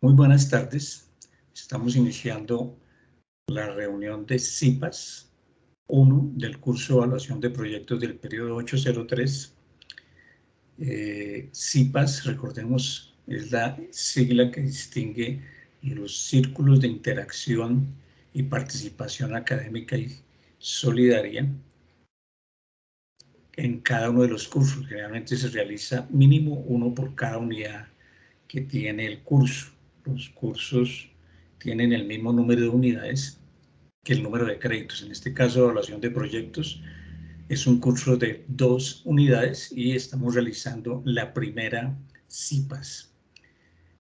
Muy buenas tardes. Estamos iniciando la reunión de CIPAS 1 del curso de Evaluación de Proyectos del periodo 803. CIPAS, recordemos, es la sigla que distingue los círculos de interacción y participación académica y solidaria en cada uno de los cursos. Generalmente se realiza mínimo uno por cada unidad que tiene el curso. Los cursos tienen el mismo número de unidades que el número de créditos. En este caso, evaluación de proyectos es un curso de 2 unidades y estamos realizando la primera CIPAS.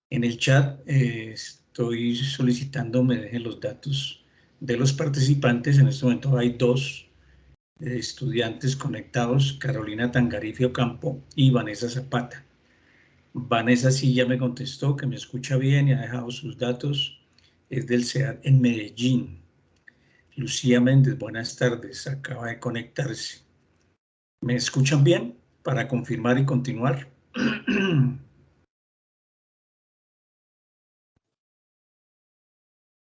En el chat estoy solicitando me dejen los datos de los participantes. En este momento hay 2 estudiantes conectados, Carolina Tangarifio Campo y Vanessa Zapata. Vanessa sí ya me contestó que me escucha bien y ha dejado sus datos. Es del SEAD en Medellín. Lucía Méndez, buenas tardes, acaba de conectarse. ¿Me escuchan bien? Para confirmar y continuar.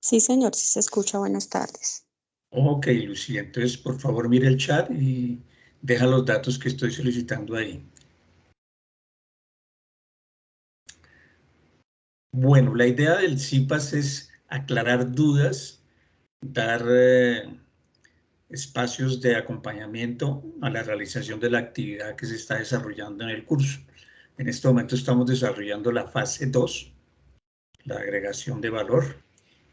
Sí, señor, sí se escucha. Buenas tardes. Ok, Lucía, entonces por favor mire el chat y deja los datos que estoy solicitando ahí. Bueno, la idea del CIPAS es aclarar dudas, dar espacios de acompañamiento a la realización de la actividad que se está desarrollando en el curso. En este momento estamos desarrollando la fase 2, la agregación de valor,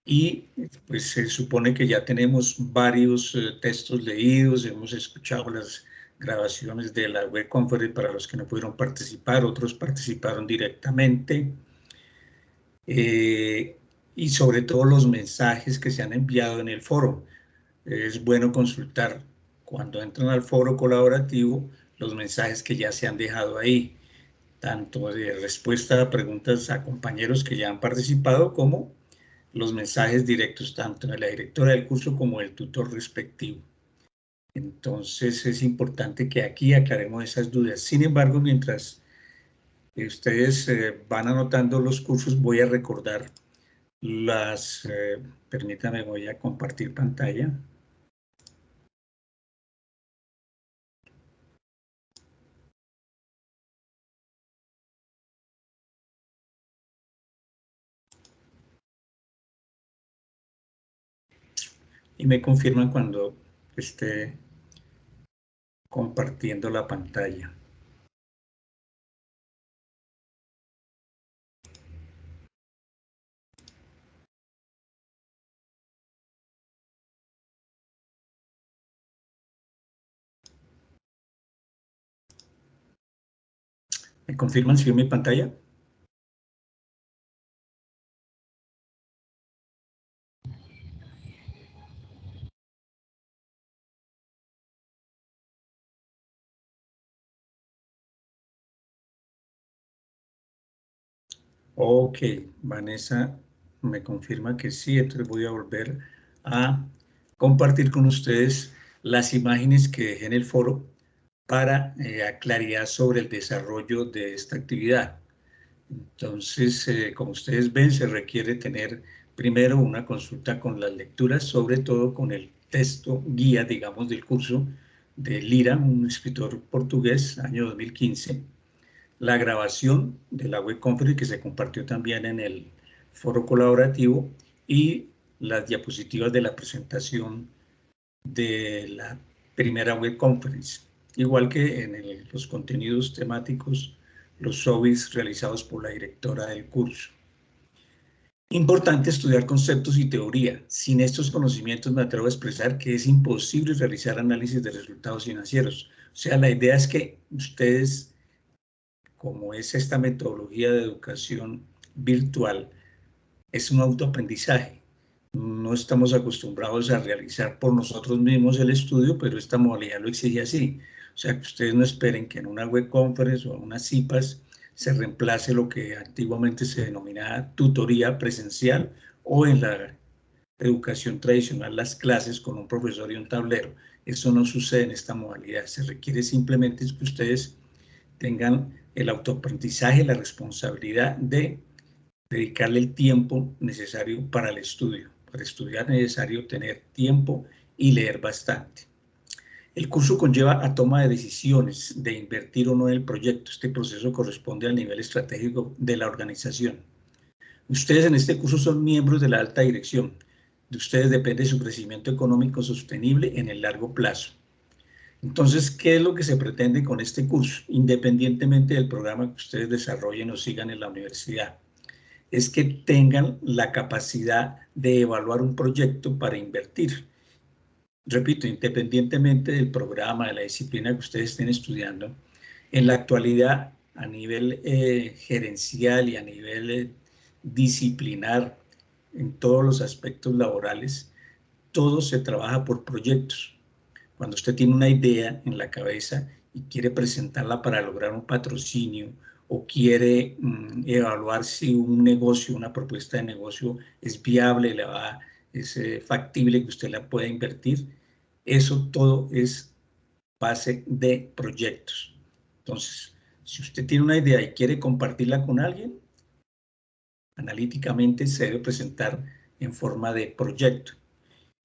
y pues se supone que ya tenemos varios textos leídos, hemos escuchado las grabaciones de la web conference para los que no pudieron participar, otros participaron directamente, y sobre todo los mensajes que se han enviado en el foro. Es bueno consultar cuando entran al foro colaborativo los mensajes que ya se han dejado ahí, tanto de respuesta a preguntas a compañeros que ya han participado como los mensajes directos tanto de la directora del curso como del tutor respectivo. Entonces es importante que aquí aclaremos esas dudas. Sin embargo, mientras ustedes van anotando los cursos, voy a recordar las, permítanme, voy a compartir pantalla. Y me confirman cuando esté compartiendo la pantalla. ¿Me confirman si veo mi pantalla? Ok, Vanessa me confirma que sí, entonces voy a volver a compartir con ustedes las imágenes que dejé en el foro para claridad sobre el desarrollo de esta actividad. Entonces, como ustedes ven, se requiere tener primero una consulta con las lecturas, sobre todo con el texto guía, digamos, del curso de Lira, un escritor portugués, año 2015, la grabación de la web conference que se compartió también en el foro colaborativo y las diapositivas de la presentación de la primera web conference, igual que en los contenidos temáticos, los showbiz realizados por la directora del curso. Importante estudiar conceptos y teoría. Sin estos conocimientos me atrevo a expresar que es imposible realizar análisis de resultados financieros. O sea, la idea es que ustedes, como es esta metodología de educación virtual, es un autoaprendizaje. No estamos acostumbrados a realizar por nosotros mismos el estudio, pero esta modalidad lo exige así. O sea, que ustedes no esperen que en una web conference o en una CIPAS se reemplace lo que antiguamente se denominaba tutoría presencial o en la educación tradicional las clases con un profesor y un tablero. Eso no sucede en esta modalidad. Se requiere simplemente que ustedes tengan el autoaprendizaje, la responsabilidad de dedicarle el tiempo necesario para el estudio. Para estudiar es necesario tener tiempo y leer bastante. El curso conlleva a toma de decisiones de invertir o no en el proyecto. Este proceso corresponde al nivel estratégico de la organización. Ustedes en este curso son miembros de la alta dirección. De ustedes depende su crecimiento económico sostenible en el largo plazo. Entonces, ¿qué es lo que se pretende con este curso? Independientemente del programa que ustedes desarrollen o sigan en la universidad, es que tengan la capacidad de evaluar un proyecto para invertir. Repito, independientemente del programa, de la disciplina que ustedes estén estudiando, en la actualidad, a nivel gerencial y a nivel disciplinar, en todos los aspectos laborales, todo se trabaja por proyectos. Cuando usted tiene una idea en la cabeza y quiere presentarla para lograr un patrocinio o quiere evaluar si un negocio, una propuesta de negocio es viable, es factible que usted la pueda invertir, eso todo es base de proyectos. Entonces, si usted tiene una idea y quiere compartirla con alguien, analíticamente se debe presentar en forma de proyecto.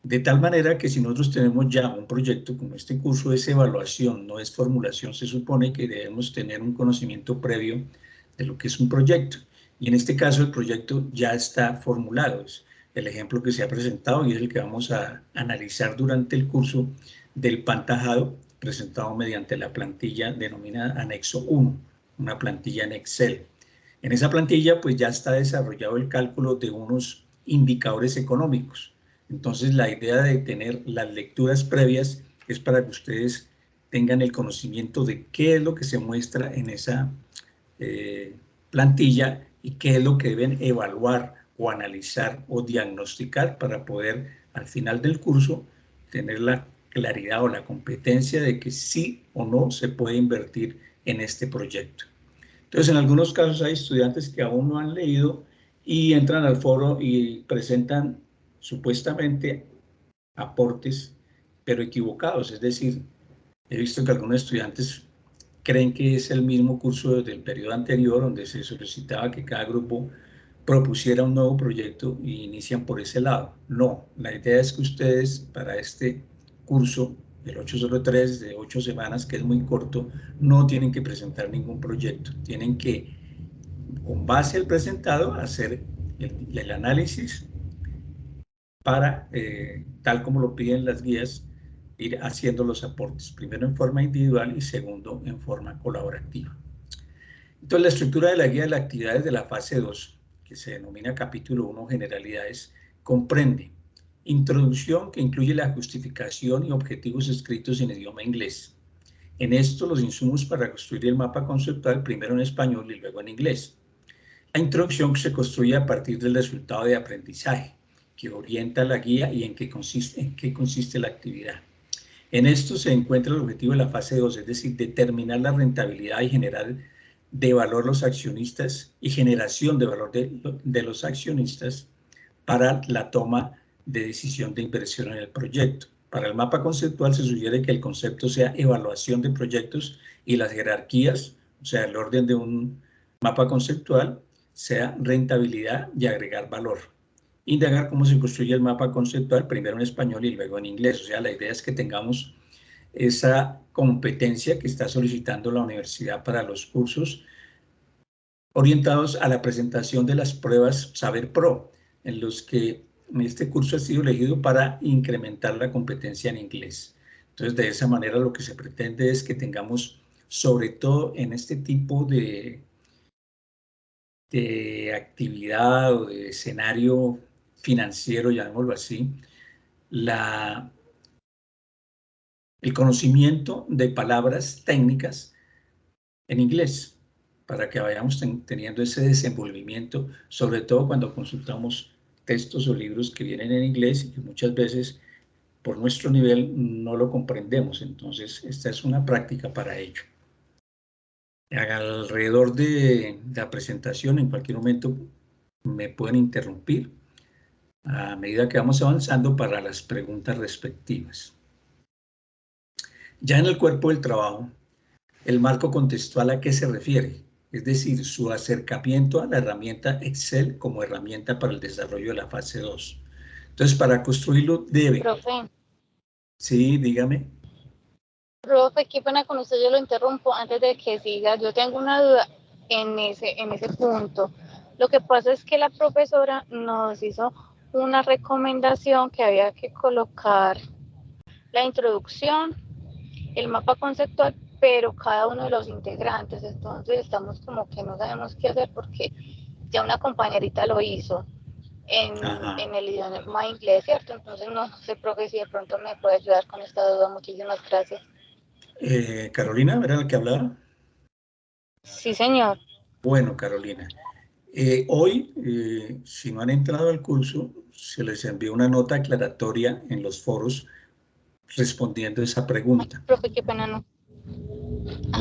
De tal manera que si nosotros tenemos ya un proyecto como este curso es evaluación, no es formulación, se supone que debemos tener un conocimiento previo de lo que es un proyecto. Y en este caso el proyecto ya está formulado. Es el ejemplo que se ha presentado y es el que vamos a analizar durante el curso del pantajado presentado mediante la plantilla denominada Anexo 1, una plantilla en Excel. En esa plantilla pues ya está desarrollado el cálculo de unos indicadores económicos. Entonces la idea de tener las lecturas previas es para que ustedes tengan el conocimiento de qué es lo que se muestra en esa plantilla y qué es lo que deben evaluar o analizar o diagnosticar para poder al final del curso tener la claridad o la competencia de que sí o no se puede invertir en este proyecto. Entonces, en algunos casos hay estudiantes que aún no han leído y entran al foro y presentan supuestamente aportes, pero equivocados. Es decir, he visto que algunos estudiantes creen que es el mismo curso del periodo anterior, donde se solicitaba que cada grupo propusiera un nuevo proyecto y inician por ese lado. No, la idea es que ustedes para este curso del 803 de 8 semanas, que es muy corto, no tienen que presentar ningún proyecto. Tienen que, con base al presentado, hacer el análisis para, tal como lo piden las guías, ir haciendo los aportes, primero en forma individual y segundo en forma colaborativa. Entonces, la estructura de la guía de las actividades de la fase 2, que se denomina capítulo 1, generalidades, comprende introducción, que incluye la justificación y objetivos escritos en idioma inglés. En esto, los insumos para construir el mapa conceptual, primero en español y luego en inglés. La introducción que se construye a partir del resultado de aprendizaje, que orienta la guía y en qué consiste la actividad. En esto se encuentra el objetivo de la fase 2, es decir, determinar la rentabilidad y generar de valor los accionistas y generación de valor de los accionistas para la toma de decisión de inversión en el proyecto. Para el mapa conceptual se sugiere que el concepto sea evaluación de proyectos y las jerarquías, o sea, el orden de un mapa conceptual, sea rentabilidad y agregar valor. Indagar cómo se construye el mapa conceptual, primero en español y luego en inglés. O sea, la idea es que tengamos esa competencia que está solicitando la universidad para los cursos orientados a la presentación de las pruebas Saber Pro, en los que este curso ha sido elegido para incrementar la competencia en inglés. Entonces, de esa manera lo que se pretende es que tengamos, sobre todo en este tipo de actividad o de escenario financiero, llamémoslo así, el conocimiento de palabras técnicas en inglés, para que vayamos teniendo ese desenvolvimiento, sobre todo cuando consultamos textos o libros que vienen en inglés y que muchas veces por nuestro nivel no lo comprendemos. Entonces, esta es una práctica para ello. Alrededor de la presentación, en cualquier momento me pueden interrumpir a medida que vamos avanzando para las preguntas respectivas. Ya en el cuerpo del trabajo, el marco contextual, ¿a qué se refiere? es decir, su acercamiento a la herramienta Excel como herramienta para el desarrollo de la fase 2. Entonces, para construirlo debe... Profe. Sí, dígame. Profe, qué pena con usted, yo lo interrumpo antes de que siga. Yo tengo una duda en ese punto. Lo que pasa es que la profesora nos hizo una recomendación que había que colocar la introducción, el mapa conceptual, pero cada uno de los integrantes. Entonces estamos como que no sabemos qué hacer porque ya una compañerita lo hizo en el idioma inglés, ¿cierto? Entonces no sé, profe, si de pronto me puede ayudar con esta duda. Muchísimas gracias. Carolina, ¿era la que hablaba? Sí, señor. Bueno, Carolina, hoy, si no han entrado al curso, se les envió una nota aclaratoria en los foros respondiendo a esa pregunta. Ay, profe, qué pena, no.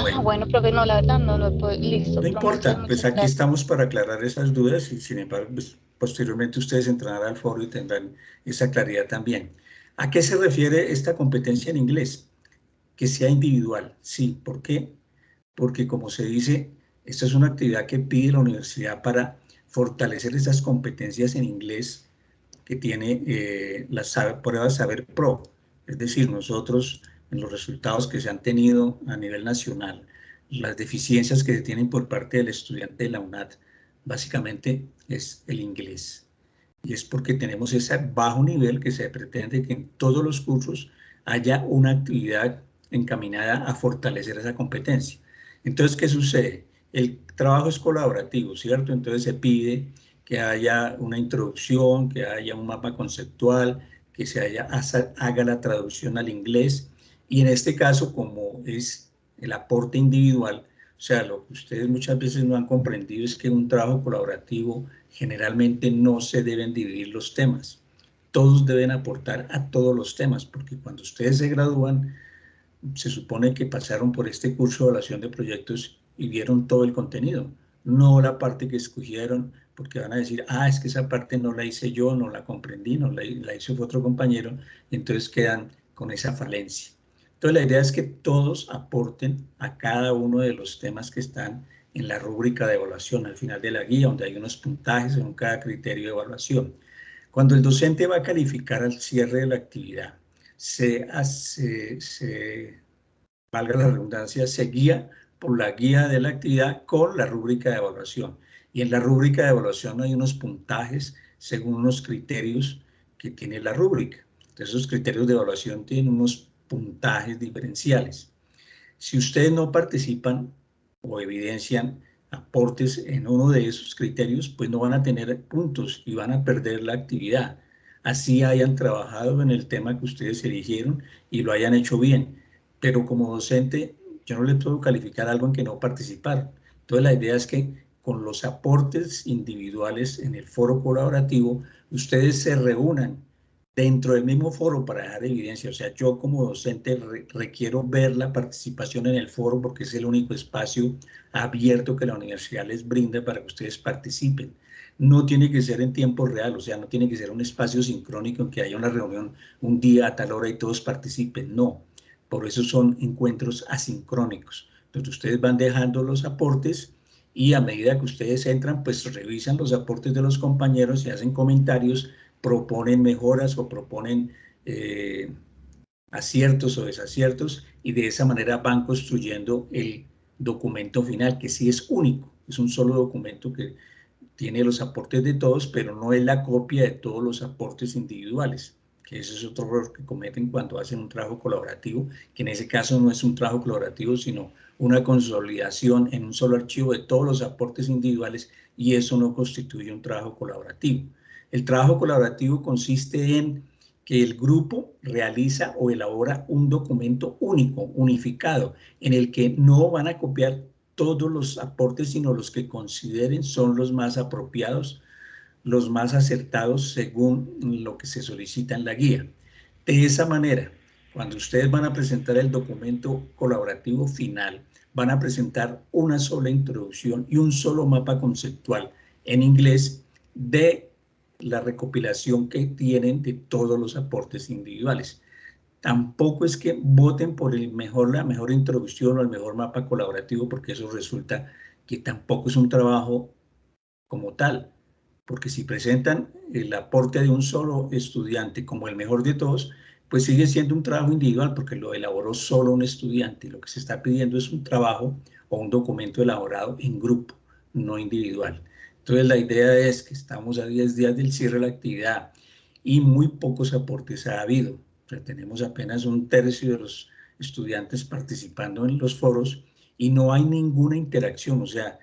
Bueno, Bueno, profe, no, la verdad no lo puedo. Listo, no pero importa, pues aquí gracias. estamos para aclarar esas dudas y sin embargo, pues, posteriormente ustedes entrarán al foro y tendrán esa claridad también. ¿A qué se refiere esta competencia en inglés? Que sea individual, sí. ¿Por qué? Porque como se dice, esta es una actividad que pide la universidad para fortalecer esas competencias en inglés que tiene las pruebas Saber Pro. Es decir, nosotros en los resultados que se han tenido a nivel nacional, las deficiencias que se tienen por parte del estudiante de la UNAD, básicamente es el inglés. Y es porque tenemos ese bajo nivel que se pretende que en todos los cursos haya una actividad encaminada a fortalecer esa competencia. Entonces, ¿qué sucede? El trabajo es colaborativo, ¿cierto? Entonces se pide que haya una introducción, que haya un mapa conceptual, que haga la traducción al inglés. Y en este caso, como es el aporte individual, o sea, lo que ustedes muchas veces no han comprendido es que un trabajo colaborativo generalmente no se deben dividir los temas. Todos deben aportar a todos los temas, porque cuando ustedes se gradúan, se supone que pasaron por este curso de evaluación de proyectos y vieron todo el contenido, no la parte que escogieron, porque van a decir, es que esa parte no la hice yo, no la comprendí, no la hizo otro compañero, y entonces quedan con esa falencia. Entonces la idea es que todos aporten a cada uno de los temas que están en la rúbrica de evaluación al final de la guía, donde hay unos puntajes en cada criterio de evaluación. Cuando el docente va a calificar al cierre de la actividad, valga la redundancia, se guía por la guía de la actividad con la rúbrica de evaluación. Y en la rúbrica de evaluación hay unos puntajes según unos criterios que tiene la rúbrica. Entonces, esos criterios de evaluación tienen unos puntajes diferenciales. Si ustedes no participan o evidencian aportes en uno de esos criterios, pues no van a tener puntos y van a perder la actividad. Así hayan trabajado en el tema que ustedes eligieron y lo hayan hecho bien. Pero como docente, yo no le puedo calificar algo en que no participaron. Entonces la idea es que con los aportes individuales en el foro colaborativo, ustedes se reúnan dentro del mismo foro para dejar evidencia. O sea, yo como docente requiero ver la participación en el foro porque es el único espacio abierto que la universidad les brinda para que ustedes participen. No tiene que ser en tiempo real, o sea, no tiene que ser un espacio sincrónico en que haya una reunión un día a tal hora y todos participen, no. Por eso son encuentros asincrónicos. Entonces ustedes van dejando los aportes y a medida que ustedes entran, pues revisan los aportes de los compañeros y hacen comentarios, proponen mejoras o proponen aciertos o desaciertos y de esa manera van construyendo el documento final, que sí es único, es un solo documento que tiene los aportes de todos, pero no es la copia de todos los aportes individuales, que ese es otro error que cometen cuando hacen un trabajo colaborativo, que en ese caso no es un trabajo colaborativo, sino una consolidación en un solo archivo de todos los aportes individuales, y eso no constituye un trabajo colaborativo. El trabajo colaborativo consiste en que el grupo realiza o elabora un documento único, unificado, en el que no van a copiar todos los aportes, sino los que consideren son los más apropiados, los más acertados según lo que se solicita en la guía. De esa manera, cuando ustedes van a presentar el documento colaborativo final, van a presentar una sola introducción y un solo mapa conceptual en inglés de la recopilación que tienen de todos los aportes individuales. Tampoco es que voten por la mejor introducción o el mejor mapa colaborativo, porque eso resulta que tampoco es un trabajo como tal, porque si presentan el aporte de un solo estudiante como el mejor de todos, pues sigue siendo un trabajo individual porque lo elaboró solo un estudiante. Lo que se está pidiendo es un trabajo o un documento elaborado en grupo, no individual. Entonces la idea es que estamos a 10 días del cierre de la actividad y muy pocos aportes ha habido. O sea, tenemos apenas 1/3 de los estudiantes participando en los foros y no hay ninguna interacción. O sea,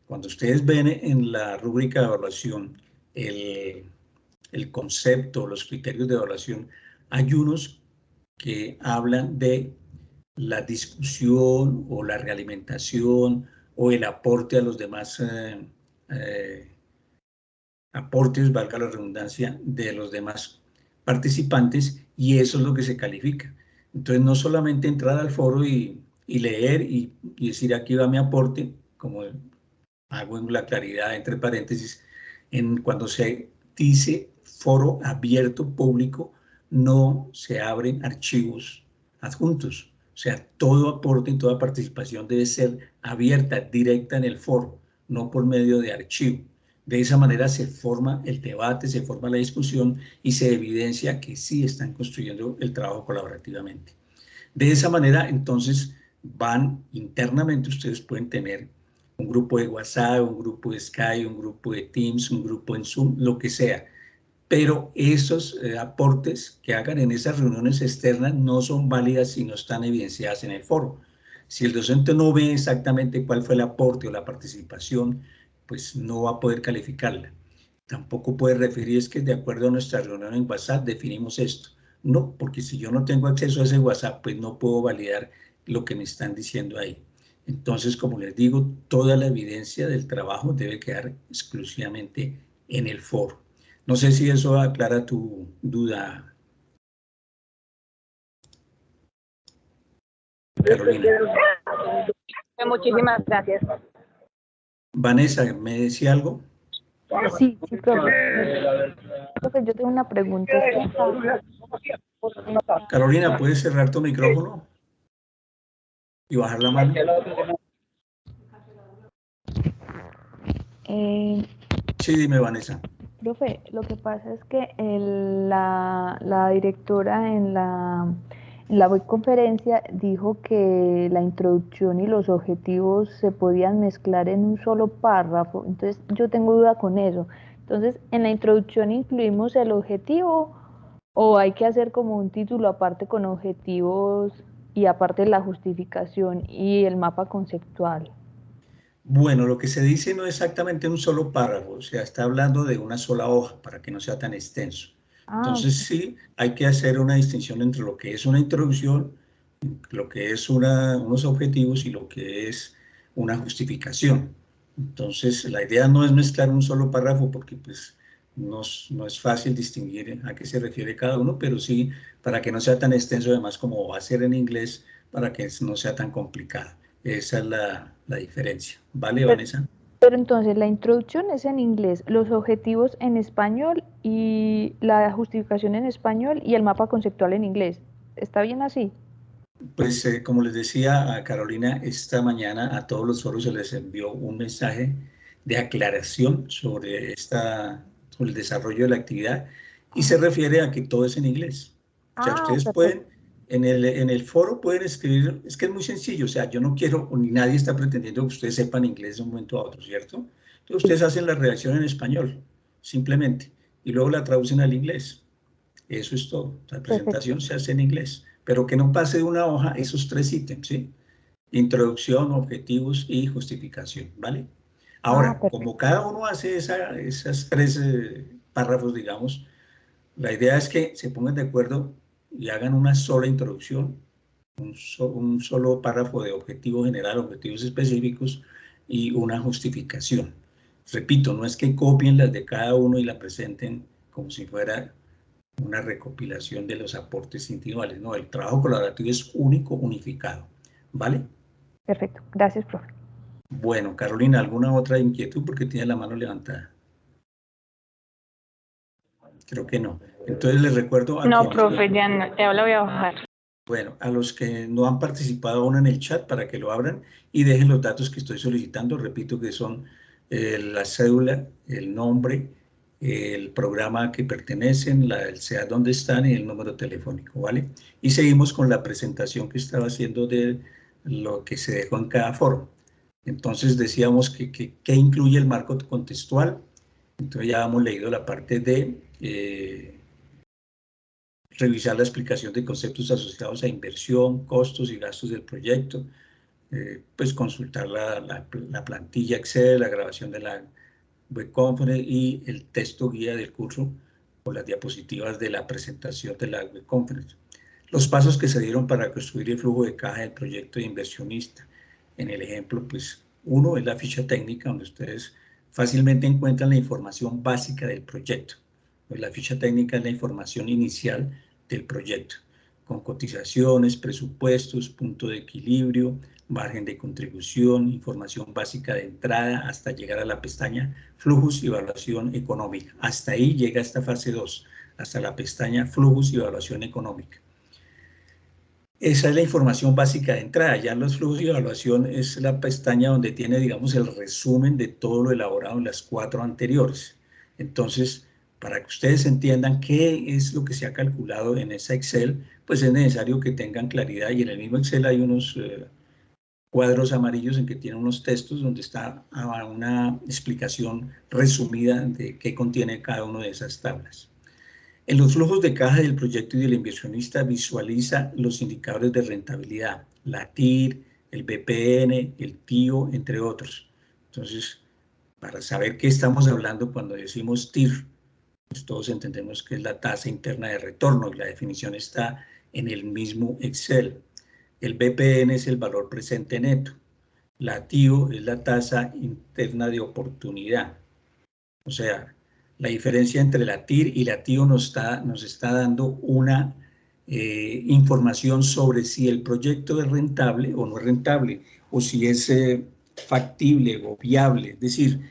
cuando ustedes ven en la rúbrica de evaluación el concepto, los criterios de evaluación, hay unos que hablan de la discusión o la realimentación o el aporte a los demás aportes, valga la redundancia, de los demás participantes, y eso es lo que se califica. Entonces, no solamente entrar al foro y leer y decir aquí va mi aporte, como hago en la claridad entre paréntesis, cuando se dice foro abierto público, no se abren archivos adjuntos. O sea, todo aporte y toda participación debe ser abierta, directa en el foro, no por medio de archivo. De esa manera se forma el debate, se forma la discusión y se evidencia que sí están construyendo el trabajo colaborativamente. De esa manera, entonces, van internamente, ustedes pueden tener un grupo de WhatsApp, un grupo de Skype, un grupo de Teams, un grupo en Zoom, lo que sea. Pero esos aportes que hagan en esas reuniones externas no son válidas si no están evidenciadas en el foro. Si el docente no ve exactamente cuál fue el aporte o la participación, pues no va a poder calificarla. Tampoco puede referir es que de acuerdo a nuestra reunión en WhatsApp definimos esto. No, porque si yo no tengo acceso a ese WhatsApp, pues no puedo validar lo que me están diciendo ahí. Entonces, como les digo, toda la evidencia del trabajo debe quedar exclusivamente en el foro. No sé si eso aclara tu duda, Carolina. Muchísimas gracias. Vanessa, ¿me decía algo? Sí, sí, profe. Profe, yo tengo una pregunta. Carolina, ¿puedes cerrar tu micrófono y bajar la mano? Sí, dime, Vanessa. Profe, lo que pasa es que la directora en la webconferencia dijo que la introducción y los objetivos se podían mezclar en un solo párrafo. Entonces, yo tengo duda con eso. Entonces, ¿en la introducción incluimos el objetivo o hay que hacer como un título aparte con objetivos y aparte la justificación y el mapa conceptual? Bueno, lo que se dice no es exactamente un solo párrafo, o sea, está hablando de una sola hoja para que no sea tan extenso. Ah, Entonces sí, hay que hacer una distinción entre lo que es una introducción, lo que es unos objetivos y lo que es una justificación. Entonces la idea no es mezclar un solo párrafo porque pues no es fácil distinguir a qué se refiere cada uno, pero sí para que no sea tan extenso, además como va a ser en inglés, para que no sea tan complicado. Esa es la diferencia. ¿Vale, pero, Vanessa? pero entonces la introducción es en inglés, los objetivos en español y la justificación en español y el mapa conceptual en inglés. ¿Está bien así? Pues como les decía a Carolina, esta mañana a todos los foros se les envió un mensaje de aclaración sobre el desarrollo de la actividad y se refiere a que todo es en inglés. O sea, ustedes pueden, Perfecto. en el foro pueden escribir, es que es muy sencillo, o sea, yo no quiero, ni nadie está pretendiendo que ustedes sepan inglés de un momento a otro, ¿cierto? Entonces Sí, ustedes hacen la redacción en español, simplemente, y luego la traducen al inglés. Eso es todo. La perfecto. presentación se hace en inglés, pero que no pase de una hoja esos 3 ítems, ¿sí? Introducción, objetivos y justificación, ¿vale? Ahora, como Perfecto. cada uno hace esas 3 párrafos, digamos, la idea es que se pongan de acuerdo y hagan una sola introducción, un solo párrafo de objetivo general, objetivos específicos y una justificación. Repito, no es que copien las de cada uno y la presenten como si fuera una recopilación de los aportes individuales. No, el trabajo colaborativo es único, unificado. ¿Vale? Perfecto. Gracias, profe. Bueno, Carolina, ¿alguna otra inquietud? Porque tiene la mano levantada. Creo que no. Entonces les recuerdo a No, quienes... profe, ya, no, ya la voy a bajar. Bueno, a los que no han participado aún en el chat, para que lo abran y dejen los datos que estoy solicitando. Repito que son la cédula, el nombre, el programa a que pertenecen, el CEA donde están y el número telefónico, ¿vale? Y seguimos con la presentación que estaba haciendo de lo que se dejó en cada foro. Entonces decíamos que incluye el marco contextual. Entonces ya hemos leído la parte de revisar la explicación de conceptos asociados a inversión, costos y gastos del proyecto, pues consultar la plantilla Excel, la grabación de la web conference y el texto guía del curso o las diapositivas de la presentación de la web conference. Los pasos que se dieron para construir el flujo de caja del proyecto de inversionista. En el ejemplo, pues, uno es la ficha técnica, donde ustedes fácilmente encuentran la información básica del proyecto. Pues la ficha técnica es la información inicial del proyecto, con cotizaciones, presupuestos, punto de equilibrio, margen de contribución, información básica de entrada, hasta llegar a la pestaña Flujos y Evaluación Económica. Hasta ahí llega esta fase 2, hasta la pestaña Flujos y Evaluación Económica. Esa es la información básica de entrada. Ya los flujos y evaluación es la pestaña donde tiene, digamos, el resumen de todo lo elaborado en las 4 anteriores. Entonces, para que ustedes entiendan qué es lo que se ha calculado en esa Excel, pues es necesario que tengan claridad. Y en el mismo Excel hay unos cuadros amarillos en que tiene unos textos donde está una explicación resumida de qué contiene cada una de esas tablas. En los flujos de caja del proyecto y del inversionista visualiza los indicadores de rentabilidad, la TIR, el BPN, el TIO, entre otros. Entonces, para saber qué estamos hablando cuando decimos TIR, pues todos entendemos que es la tasa interna de retorno y la definición está en el mismo Excel. El BPN es el valor presente neto. La TIO es la tasa interna de oportunidad. O sea, la diferencia entre la TIR y la TIO nos está dando una información sobre si el proyecto es rentable o no es rentable, o si es factible o viable, es decir,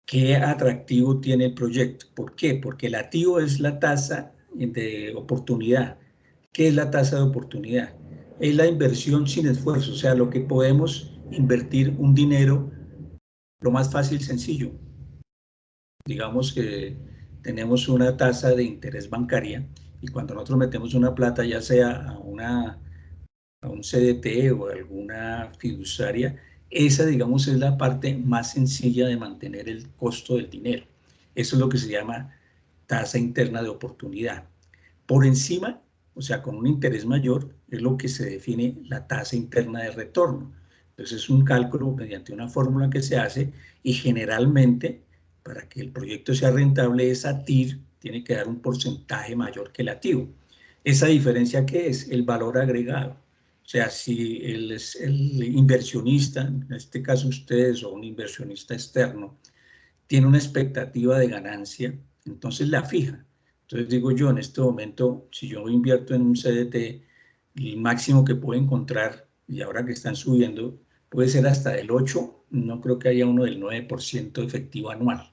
qué atractivo tiene el proyecto. ¿Por qué? Porque la TIO es la tasa de oportunidad. ¿Qué es la tasa de oportunidad? Es la inversión sin esfuerzo, o sea, lo que podemos invertir un dinero lo más fácil, sencillo. Digamos que tenemos una tasa de interés bancaria y cuando nosotros metemos una plata, ya sea a un CDT o alguna fiduciaria, esa, digamos, es la parte más sencilla de mantener el costo del dinero. Eso es lo que se llama tasa interna de oportunidad. Por encima, o sea, con un interés mayor, es lo que se define la tasa interna de retorno. Entonces, es un cálculo mediante una fórmula que se hace y generalmente, para que el proyecto sea rentable, esa TIR tiene que dar un porcentaje mayor que la TIO. ¿Esa diferencia qué es? El valor agregado. O sea, si el inversionista, en este caso ustedes o un inversionista externo, tiene una expectativa de ganancia, entonces la fija. Entonces digo yo, en este momento, si yo invierto en un CDT, el máximo que puedo encontrar, y ahora que están subiendo, puede ser hasta del 8, no creo que haya uno del 9% efectivo anual.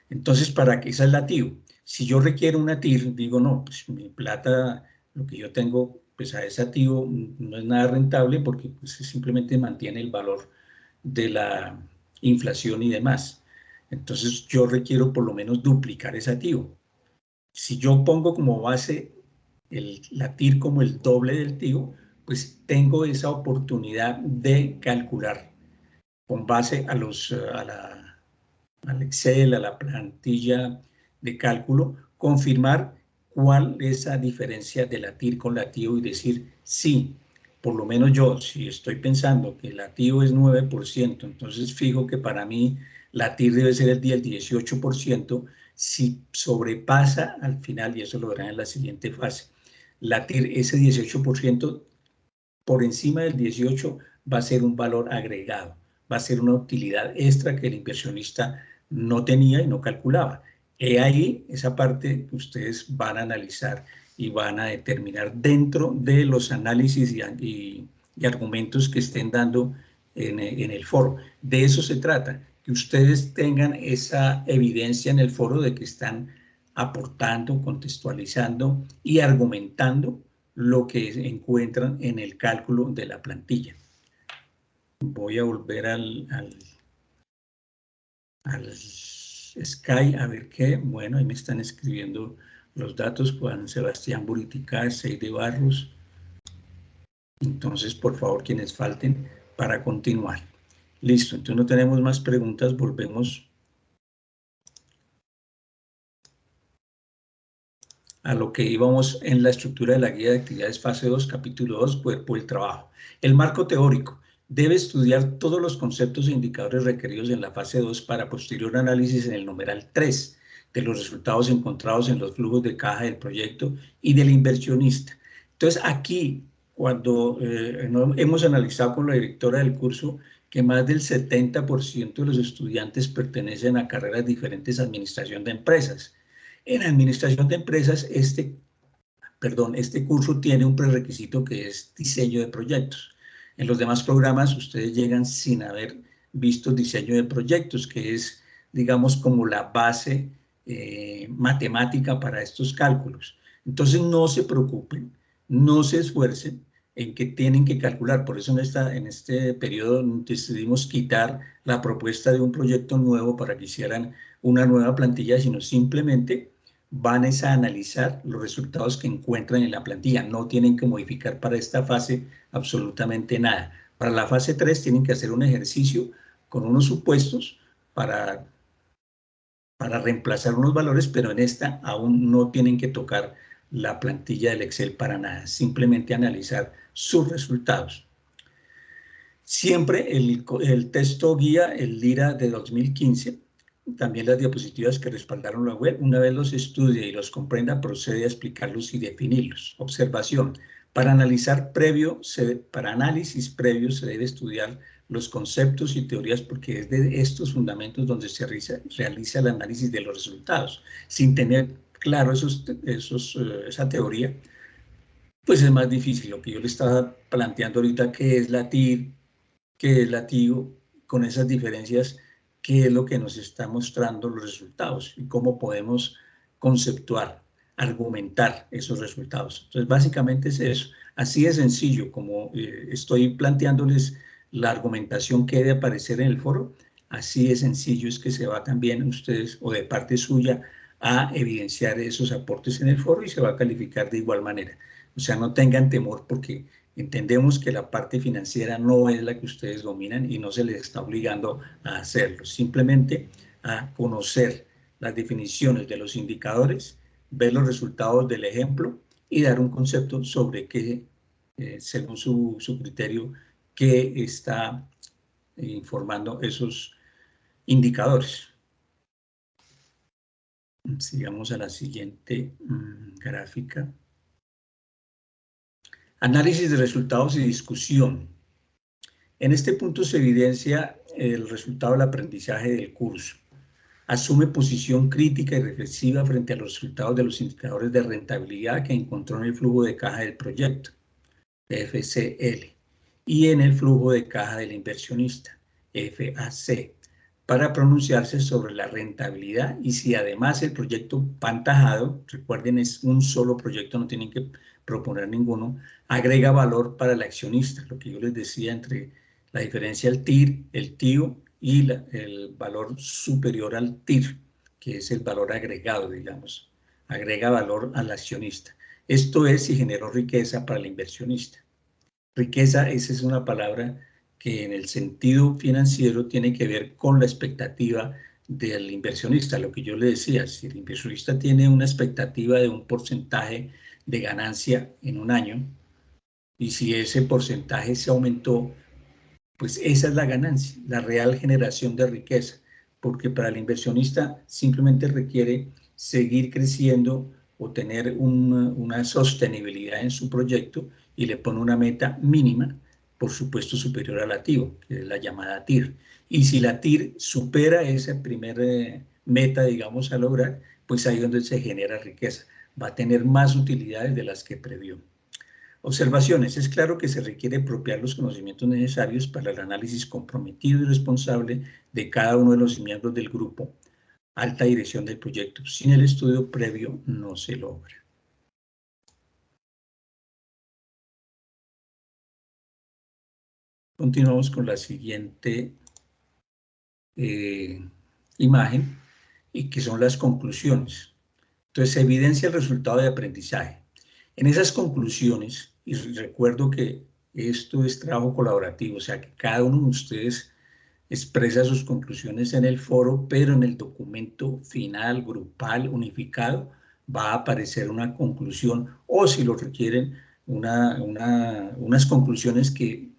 Entonces, ¿para qué esa es la TIR? Si yo requiero una TIR, digo, no, pues mi plata, lo que yo tengo, pues a esa TIR no es nada rentable porque pues, simplemente mantiene el valor de la inflación y demás. Entonces, yo requiero por lo menos duplicar esa TIR. Si yo pongo como base la TIR como el doble del TIR, pues tengo esa oportunidad de calcular con base al Excel, a la plantilla de cálculo, confirmar cuál es la diferencia de la TIR con la TIO y decir, sí, por lo menos yo, si estoy pensando que la TIO es 9%, entonces fijo que para mí la TIR debe ser el 18%, si sobrepasa al final, y eso lo verán en la siguiente fase, la TIR, ese 18%, por encima del 18% va a ser un valor agregado, va a ser una utilidad extra que el inversionista no tenía y no calculaba. Ahí esa parte que ustedes van a analizar y van a determinar dentro de los análisis y argumentos que estén dando en el foro. De eso se trata, que ustedes tengan esa evidencia en el foro de que están aportando, contextualizando y argumentando lo que encuentran en el cálculo de la plantilla. Voy a volver al Sky a ver qué. Bueno, ahí me están escribiendo los datos. Juan Sebastián Buritica, Seide Barros. Entonces, por favor, quienes falten para continuar. Listo, entonces no tenemos más preguntas, volvemos a lo que íbamos en la estructura de la guía de actividades fase 2, capítulo 2, cuerpo del trabajo. El marco teórico debe estudiar todos los conceptos e indicadores requeridos en la fase 2 para posterior análisis en el numeral 3 de los resultados encontrados en los flujos de caja del proyecto y del inversionista. Entonces, aquí, cuando hemos analizado con la directora del curso que más del 70% de los estudiantes pertenecen a carreras diferentes a administración de empresas. En administración de empresas, este curso tiene un prerequisito que es diseño de proyectos. En los demás programas ustedes llegan sin haber visto diseño de proyectos, que es, digamos, como la base matemática para estos cálculos. Entonces no se preocupen, no se esfuercen en que tienen que calcular. Por eso en este periodo decidimos quitar la propuesta de un proyecto nuevo para que hicieran una nueva plantilla, sino simplemente van a analizar los resultados que encuentran en la plantilla. No tienen que modificar para esta fase absolutamente nada. Para la fase 3 tienen que hacer un ejercicio con unos supuestos para reemplazar unos valores, pero en esta aún no tienen que tocar la plantilla del Excel para nada, simplemente analizar sus resultados. Siempre el texto guía, el LIRA de 2015, también las diapositivas que respaldaron la web, una vez los estudie y los comprenda, procede a explicarlos y definirlos. Observación. Para análisis previo se debe estudiar los conceptos y teorías porque es de estos fundamentos donde se realiza el análisis de los resultados. Sin tener claro esa teoría, pues es más difícil. Lo que yo le estaba planteando ahorita, ¿qué es la TIR? ¿Qué es lativo? Con esas diferencias, ¿qué es lo que nos está mostrando los resultados? Y cómo podemos conceptuar, argumentar esos resultados. Entonces, básicamente es eso. Así de sencillo, como estoy planteándoles la argumentación que debe aparecer en el foro, así de sencillo es que se va también ustedes, o de parte suya, a evidenciar esos aportes en el foro y se va a calificar de igual manera. O sea, no tengan temor porque entendemos que la parte financiera no es la que ustedes dominan y no se les está obligando a hacerlo, simplemente a conocer las definiciones de los indicadores, ver los resultados del ejemplo y dar un concepto sobre qué, según su criterio, qué está informando esos indicadores. Sigamos a la siguiente gráfica. Análisis de resultados y discusión. En este punto se evidencia el resultado del aprendizaje del curso. Asume posición crítica y reflexiva frente a los resultados de los indicadores de rentabilidad que encontró en el flujo de caja del proyecto, FCL, y en el flujo de caja del inversionista, FAC, para pronunciarse sobre la rentabilidad y si además el proyecto pantajado, recuerden es un solo proyecto, no tienen que proponer ninguno, agrega valor para el accionista, lo que yo les decía entre la diferencia del TIR, el TIO y el valor superior al TIR, que es el valor agregado, digamos, agrega valor al accionista. Esto es si generó riqueza para el inversionista. Riqueza, esa es una palabra que en el sentido financiero tiene que ver con la expectativa del inversionista. Lo que yo le decía, si el inversionista tiene una expectativa de un porcentaje de ganancia en un año y si ese porcentaje se aumentó, pues esa es la ganancia, la real generación de riqueza, porque para el inversionista simplemente requiere seguir creciendo o tener una sostenibilidad en su proyecto y le pone una meta mínima, por supuesto superior a la TIO, que es la llamada TIR. Y si la TIR supera esa primera meta, digamos, a lograr, pues ahí es donde se genera riqueza. Va a tener más utilidades de las que previó. Observaciones. Es claro que se requiere apropiar los conocimientos necesarios para el análisis comprometido y responsable de cada uno de los miembros del grupo. Alta dirección del proyecto. Sin el estudio previo no se logra. continuamos con la siguiente imagen, y que son las conclusiones. Entonces, se evidencia el resultado de aprendizaje. En esas conclusiones, y recuerdo que esto es trabajo colaborativo, o sea que cada uno de ustedes expresa sus conclusiones en el foro, pero en el documento final, grupal, unificado, va a aparecer una conclusión, o si lo requieren, unas conclusiones que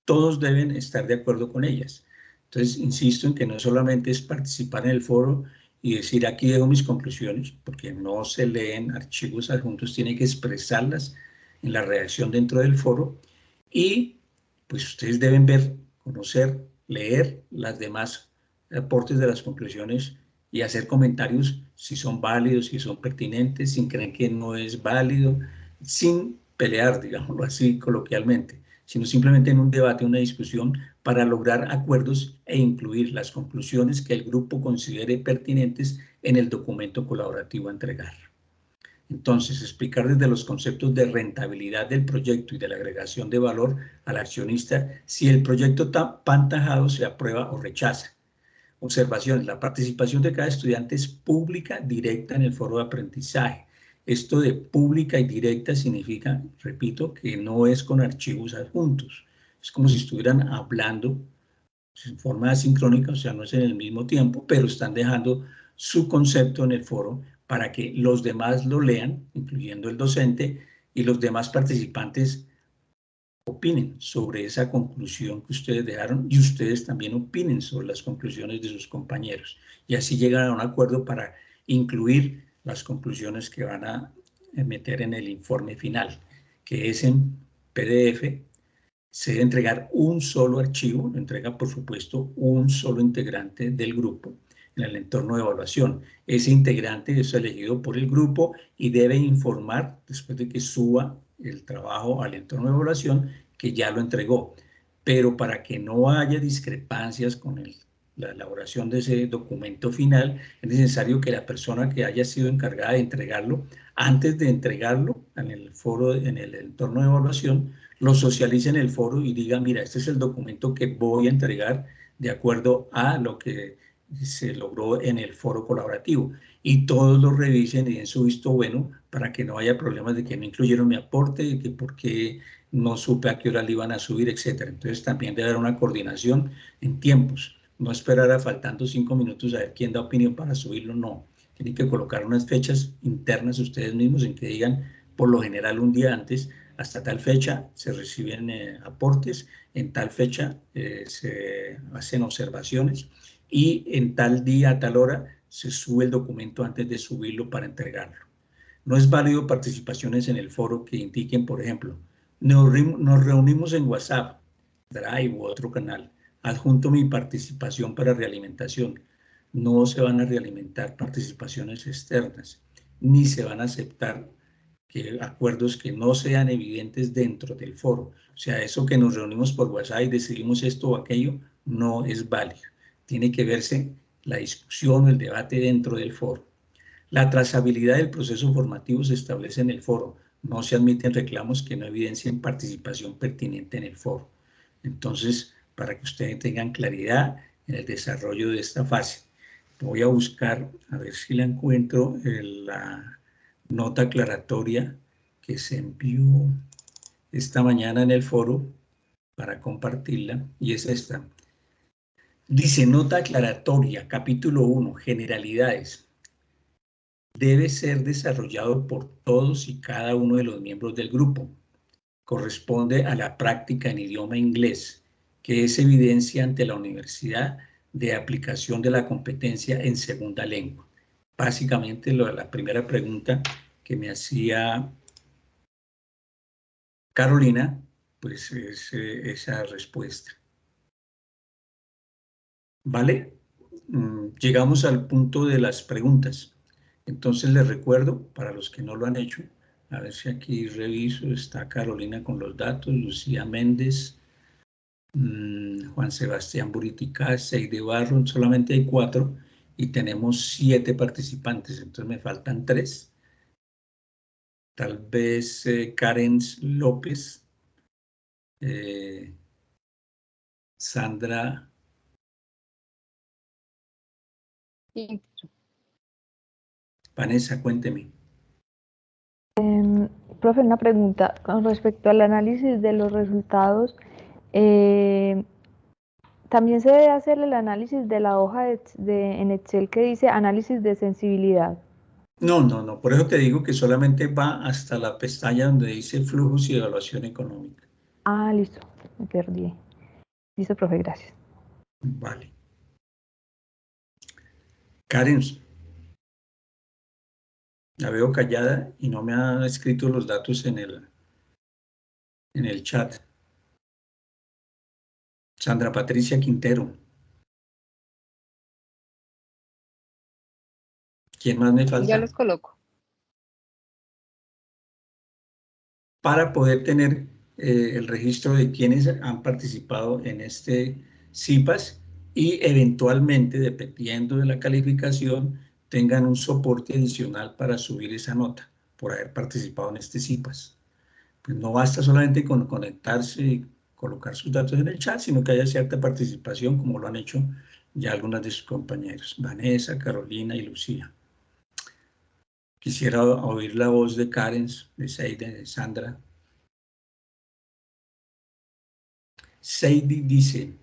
todos deben estar de acuerdo con ellas. Entonces, insisto en que no solamente es participar en el foro y decir aquí dejo mis conclusiones, porque no se leen archivos adjuntos, tiene que expresarlas en la redacción dentro del foro, y pues ustedes deben ver, conocer, leer las demás aportes de las conclusiones y hacer comentarios si son válidos, si son pertinentes, sin creer que no es válido, sin pelear, digámoslo así coloquialmente, sino simplemente en un debate, una discusión para lograr acuerdos e incluir las conclusiones que el grupo considere pertinentes en el documento colaborativo a entregar. Entonces, explicar desde los conceptos de rentabilidad del proyecto y de la agregación de valor al accionista si el proyecto pantajado se aprueba o rechaza. Observaciones. La participación de cada estudiante es pública, directa en el foro de aprendizaje. Esto de pública y directa significa, repito, que no es con archivos adjuntos. Es como si estuvieran hablando en forma asincrónica, o sea, no es en el mismo tiempo, pero están dejando su concepto en el foro para que los demás lo lean, incluyendo el docente, y los demás participantes opinen sobre esa conclusión que ustedes dejaron, y ustedes también opinen sobre las conclusiones de sus compañeros. Y así llegan a un acuerdo para incluir las conclusiones que van a meter en el informe final, que es en PDF. Se debe entregar un solo archivo, lo entrega por supuesto un solo integrante del grupo en el entorno de evaluación. Ese integrante es elegido por el grupo y debe informar, después de que suba el trabajo al entorno de evaluación, que ya lo entregó. Pero para que no haya discrepancias con la elaboración de ese documento final, es necesario que la persona que haya sido encargada de entregarlo, antes de entregarlo en el foro, en el entorno de evaluación, lo socialice en el foro y diga, mira, este es el documento que voy a entregar de acuerdo a lo que se logró en el foro colaborativo. Y todos lo revisen y den su visto bueno para que no haya problemas de que no incluyeron mi aporte, de que por qué no supe a qué hora le iban a subir, etc. Entonces también debe haber una coordinación en tiempos. No esperar a faltando 5 minutos a ver quién da opinión para subirlo, no. Tienen que colocar unas fechas internas ustedes mismos en que digan, por lo general un día antes, hasta tal fecha se reciben aportes, en tal fecha se hacen observaciones y en tal día, a tal hora, se sube el documento antes de subirlo para entregarlo. No es válido participaciones en el foro que indiquen, por ejemplo, nos reunimos en WhatsApp, Drive u otro canal, adjunto mi participación para realimentación. No se van a realimentar participaciones externas, ni se van a aceptar acuerdos que no sean evidentes dentro del foro. O sea, eso que nos reunimos por WhatsApp y decidimos esto o aquello, no es válido. Tiene que verse la discusión o el debate dentro del foro. La trazabilidad del proceso formativo se establece en el foro. No se admiten reclamos que no evidencien participación pertinente en el foro. Entonces, para que ustedes tengan claridad en el desarrollo de esta fase, voy a buscar, a ver si la encuentro, la nota aclaratoria que se envió esta mañana en el foro para compartirla, y es esta. Dice, nota aclaratoria, capítulo 1, generalidades. Debe ser desarrollado por todos y cada uno de los miembros del grupo. Corresponde a la práctica en idioma inglés, que es evidencia ante la universidad de aplicación de la competencia en segunda lengua. Básicamente, la primera pregunta que me hacía Carolina, pues es esa respuesta. ¿Vale? Llegamos al punto de las preguntas. Entonces les recuerdo, para los que no lo han hecho, a ver si aquí reviso, está Carolina con los datos, Lucía Méndez, Juan Sebastián Buritica, Seide Barro, solamente hay 4 y tenemos 7 participantes, entonces me faltan 3. Tal vez Karen López Sandra. Sí. Vanessa, cuénteme. Profe, una pregunta con respecto al análisis de los resultados. También se debe hacer el análisis de la hoja en Excel que dice análisis de sensibilidad. No. Por eso te digo que solamente va hasta la pestaña donde dice flujos y evaluación económica. Ah, listo. Me perdí. Listo, profe, gracias. Vale. Karen, la veo callada y no me ha escrito los datos en el chat. Sandra Patricia Quintero. ¿Quién más me falta? Ya los coloco. Para poder tener el registro de quienes han participado en este CIPAS y eventualmente, dependiendo de la calificación, tengan un soporte adicional para subir esa nota por haber participado en este CIPAS. Pues no basta solamente con conectarse y colocar sus datos en el chat, sino que haya cierta participación, como lo han hecho ya algunas de sus compañeros, Vanessa, Carolina y Lucía. Quisiera oír la voz de Karen, de Seide, de Sandra. Seidi dice,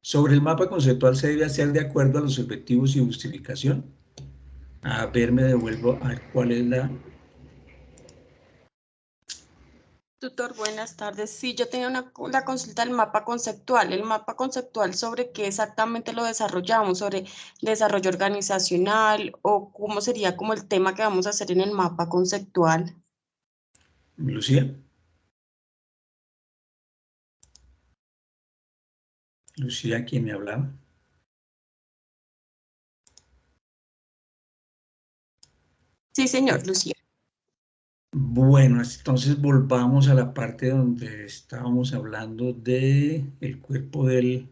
sobre el mapa conceptual se debe hacer de acuerdo a los objetivos y justificación. A ver, me devuelvo a ver cuál es la... Tutor, buenas tardes. Sí, yo tenía la consulta del mapa conceptual. ¿El mapa conceptual sobre qué exactamente lo desarrollamos? ¿Sobre desarrollo organizacional o cómo sería como el tema que vamos a hacer en el mapa conceptual? Lucía. Lucía, ¿quién me hablaba? Sí, señor, Lucía. Bueno, entonces volvamos a la parte donde estábamos hablando de el cuerpo del...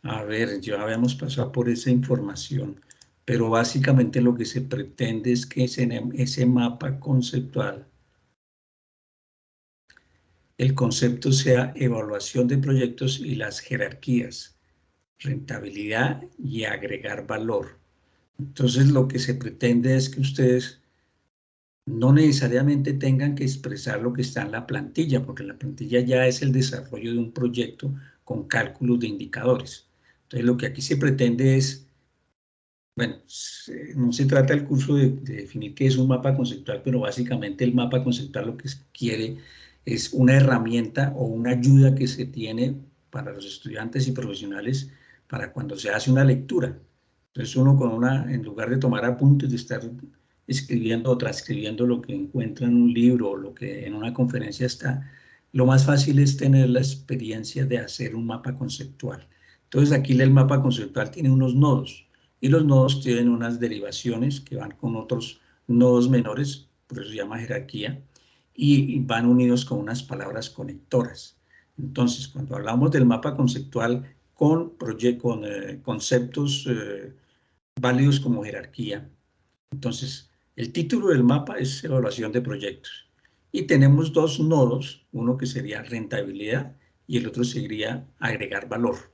A ver, ya habíamos pasado por esa información, pero básicamente lo que se pretende es que ese mapa conceptual, el concepto sea evaluación de proyectos y las jerarquías, rentabilidad y agregar valor. Entonces lo que se pretende es que ustedes no necesariamente tengan que expresar lo que está en la plantilla, porque la plantilla ya es el desarrollo de un proyecto con cálculos de indicadores. Entonces lo que aquí se pretende es, bueno, no se trata el curso de definir qué es un mapa conceptual, pero básicamente el mapa conceptual lo que quiere es una herramienta o una ayuda que se tiene para los estudiantes y profesionales para cuando se hace una lectura. Entonces uno en lugar de tomar apuntes, de estar escribiendo o transcribiendo lo que encuentra en un libro o lo que en una conferencia está, lo más fácil es tener la experiencia de hacer un mapa conceptual. Entonces aquí el mapa conceptual tiene unos nodos y los nodos tienen unas derivaciones que van con otros nodos menores, por eso se llama jerarquía, y van unidos con unas palabras conectoras. Entonces, cuando hablamos del mapa conceptual con conceptos válidos como jerarquía, entonces el título del mapa es evaluación de proyectos. Y tenemos dos nodos, uno que sería rentabilidad y el otro sería agregar valor.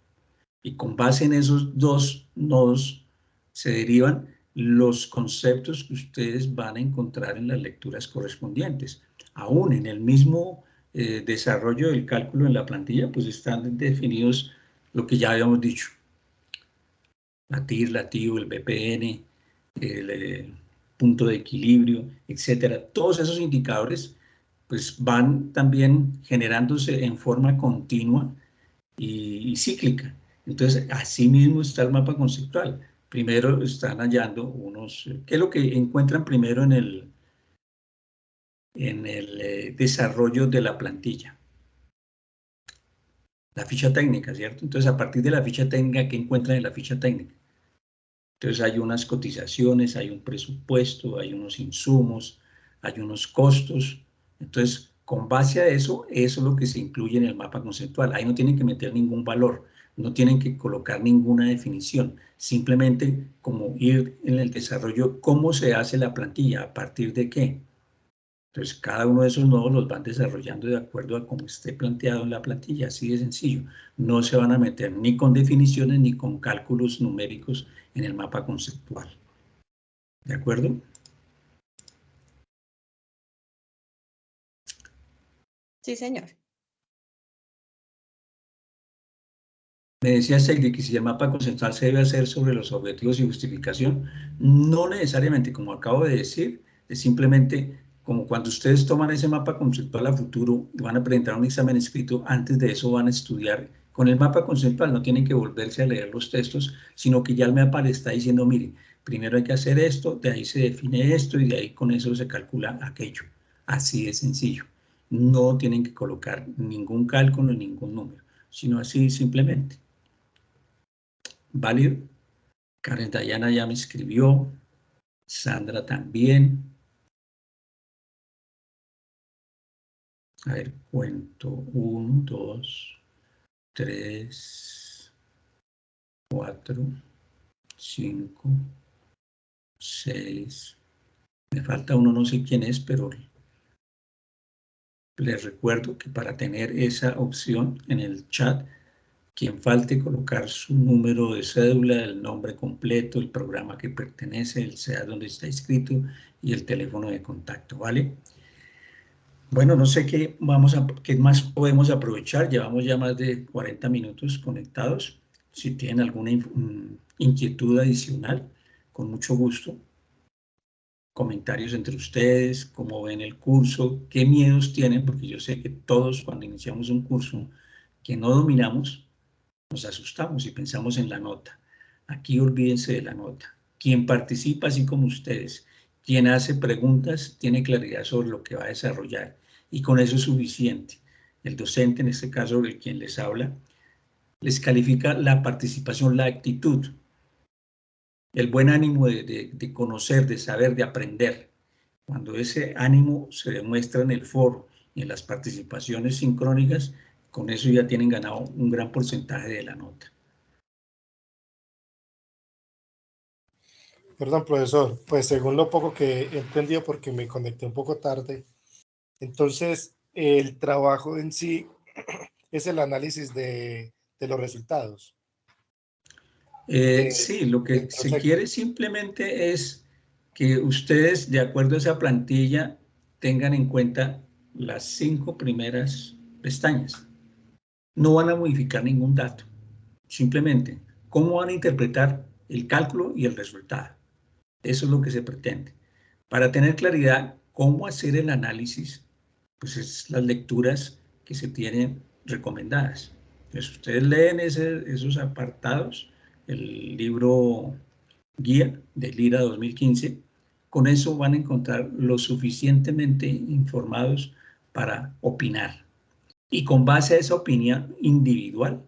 Y con base en esos dos nodos se derivan los conceptos que ustedes van a encontrar en las lecturas correspondientes. Aún en el mismo desarrollo del cálculo en la plantilla, pues están definidos lo que ya habíamos dicho. La TIR, la TIO, el BPN, el punto de equilibrio, etcétera. Todos esos indicadores pues van también generándose en forma continua y cíclica. Entonces, así mismo está el mapa conceptual. Primero están hallando unos... ¿Qué es lo que encuentran primero en el desarrollo de la plantilla? La ficha técnica, ¿cierto? Entonces, a partir de la ficha técnica, ¿qué encuentran en la ficha técnica? Entonces, hay unas cotizaciones, hay un presupuesto, hay unos insumos, hay unos costos. Entonces, con base a eso, eso es lo que se incluye en el mapa conceptual. Ahí no tienen que meter ningún valor. No tienen que colocar ninguna definición, simplemente como ir en el desarrollo, cómo se hace la plantilla, a partir de qué. Entonces, cada uno de esos nodos los van desarrollando de acuerdo a cómo esté planteado en la plantilla, así de sencillo. No se van a meter ni con definiciones ni con cálculos numéricos en el mapa conceptual. ¿De acuerdo? Sí, señor. Me decía Seidi que si el mapa conceptual se debe hacer sobre los objetivos y justificación, no necesariamente, como acabo de decir, es simplemente como cuando ustedes toman ese mapa conceptual a futuro y van a presentar un examen escrito, antes de eso van a estudiar con el mapa conceptual, no tienen que volverse a leer los textos, sino que ya el mapa le está diciendo, mire, primero hay que hacer esto, de ahí se define esto y de ahí con eso se calcula aquello. Así de sencillo. No tienen que colocar ningún cálculo, ningún número, sino así simplemente. ¿Válido? Karen Dayana ya me escribió, Sandra también. A ver, cuento 1, 2, 3, 4, 5, 6. Me falta uno, no sé quién es, pero les recuerdo que para tener esa opción en el chat, quien falte colocar su número de cédula, el nombre completo, el programa que pertenece, el SEA donde está inscrito y el teléfono de contacto, ¿vale? Bueno, no sé qué más podemos aprovechar. Llevamos ya más de 40 minutos conectados. Si tienen alguna inquietud adicional, con mucho gusto. Comentarios entre ustedes, cómo ven el curso, qué miedos tienen, porque yo sé que todos cuando iniciamos un curso que no dominamos, nos asustamos y pensamos en la nota. Aquí olvídense de la nota. Quien participa, así como ustedes, quien hace preguntas, tiene claridad sobre lo que va a desarrollar y con eso es suficiente. El docente, en este caso, el quien les habla, les califica la participación, la actitud, el buen ánimo de conocer, de saber, de aprender. Cuando ese ánimo se demuestra en el foro y en las participaciones sincrónicas, con eso ya tienen ganado un gran porcentaje de la nota. Perdón, profesor, pues según lo poco que he entendido, porque me conecté un poco tarde, entonces el trabajo en sí es el análisis de los resultados. Sí, lo que se quiere simplemente es que ustedes, de acuerdo a esa plantilla, tengan en cuenta las 5 primeras pestañas. No van a modificar ningún dato, simplemente cómo van a interpretar el cálculo y el resultado. Eso es lo que se pretende. Para tener claridad cómo hacer el análisis, pues es las lecturas que se tienen recomendadas. Entonces, ustedes leen esos apartados, el libro guía del IRA 2015, con eso van a encontrar lo suficientemente informados para opinar. Y con base a esa opinión individual,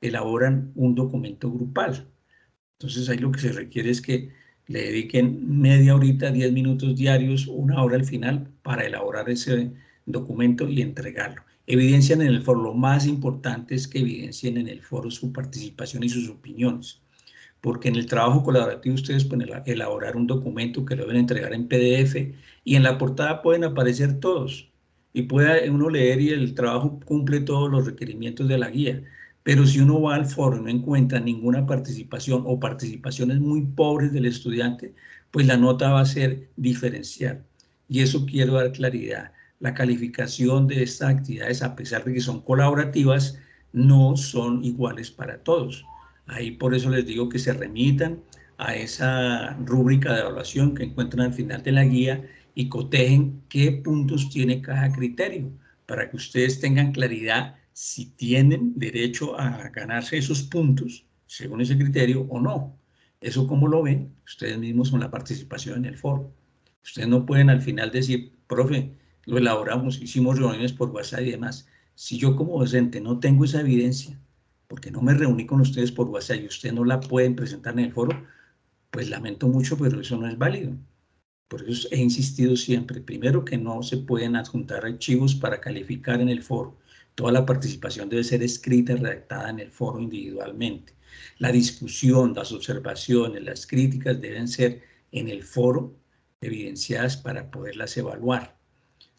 elaboran un documento grupal. Entonces ahí lo que se requiere es que le dediquen media horita, 10 minutos diarios, 1 hora al final para elaborar ese documento y entregarlo. Evidencian en el foro, lo más importante es que evidencien en el foro su participación y sus opiniones, porque en el trabajo colaborativo ustedes pueden elaborar un documento que lo deben entregar en PDF y en la portada pueden aparecer todos y puede uno leer y el trabajo cumple todos los requerimientos de la guía. Pero si uno va al foro y no encuentra ninguna participación o participaciones muy pobres del estudiante, pues la nota va a ser diferencial. Y eso quiero dar claridad. La calificación de estas actividades, a pesar de que son colaborativas, no son iguales para todos. Ahí por eso les digo que se remitan a esa rúbrica de evaluación que encuentran al final de la guía y cotejen qué puntos tiene cada criterio para que ustedes tengan claridad si tienen derecho a ganarse esos puntos según ese criterio o no. Eso como lo ven ustedes mismos con la participación en el foro. Ustedes no pueden al final decir, profe, lo elaboramos, hicimos reuniones por WhatsApp y demás. Si yo como docente no tengo esa evidencia, porque no me reuní con ustedes por WhatsApp y ustedes no la pueden presentar en el foro, pues lamento mucho, pero eso no es válido. Por eso he insistido siempre, primero que no se pueden adjuntar archivos para calificar en el foro. Toda la participación debe ser escrita y redactada en el foro individualmente. La discusión, las observaciones, las críticas deben ser en el foro evidenciadas para poderlas evaluar.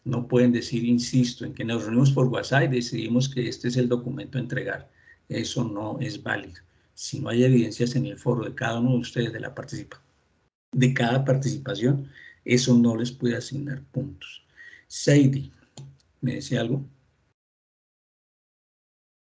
No pueden decir, insisto, en que nos reunimos por WhatsApp y decidimos que este es el documento a entregar. Eso no es válido. Si no hay evidencias en el foro de cada uno de ustedes de cada participación, eso no les puede asignar puntos. Sadie, ¿me decía algo?